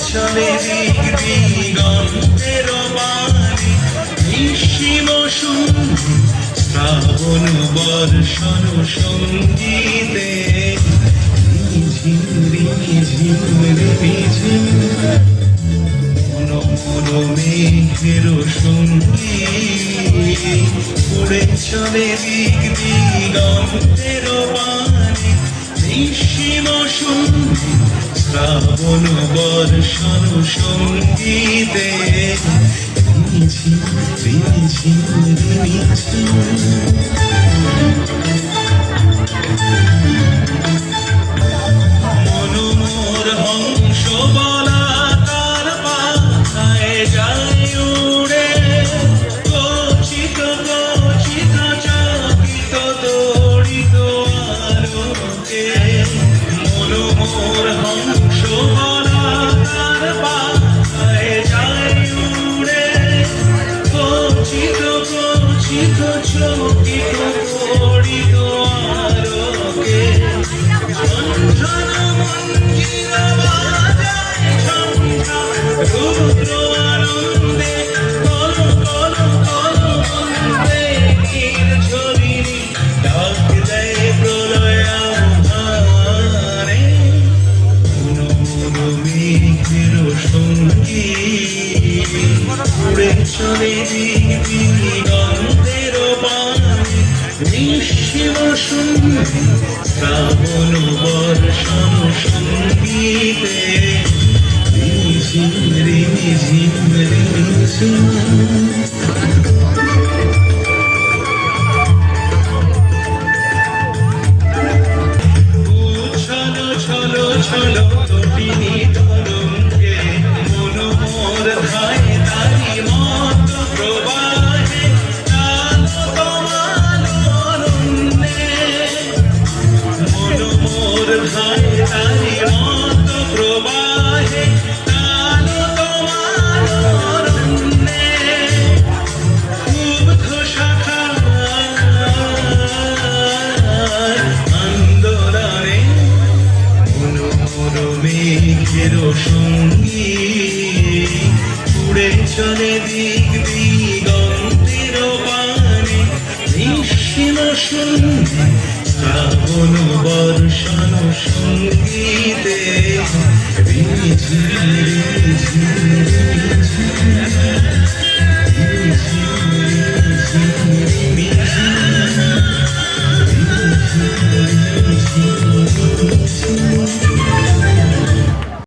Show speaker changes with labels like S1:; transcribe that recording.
S1: চলে দিক দিগন্তের বাণী নিশিম শ্রাবণ বর্ষণ সঙ্গীতে ঝিম ঝিম ঝিম মেঘের সঙ্গীত উড়ে চলে দিক দিগন্তের বাণী নিশিম শ্রাবণ বর্ষণ সঙ্গীতে ঝিম ঝিম মনোমোর হংস বলা তার পাখায় যায় উড়ে গচ্ছিত গচ্ছিত চাকিত দড়িত আলোকে মনোমোর হংস বলা তার পাখায় যায় উড়ে গচ্ছিত গচ্ছিত চকিত দড়িত আলোকে ঝনঝন মঞ্জির বাজায় ঝঞ্ঝা রুদ্র আনন্দে কল কল কল বন্দে ঝরিণী ডাক দেয় প্রলয় আধারে মেঘের সঙ্গীত উড়ে চলে দিগন্তের বাণী নিশিম শ্রাবণ বর্ষণ সঙ্গীতে ঝিম ঝিম ঝিম ছলো ছলো ছলো তটিনী তরঙ্গে মনোমোর ধায় তারি মত প্রবাহে চালো তোমার অরণ্যে মনোমোর ধায় তারি মত প্রবাহে চালো তোমার অরণ্যে ক্ষুব্ধ শাখায় আন্দোলনে মনোমোর মেঘের সঙ্গীত উড়ে চলে দিক দিগন্তের বাণী নিশিম শ্রাবণ বর্ষণ সঙ্গীতে ঝিম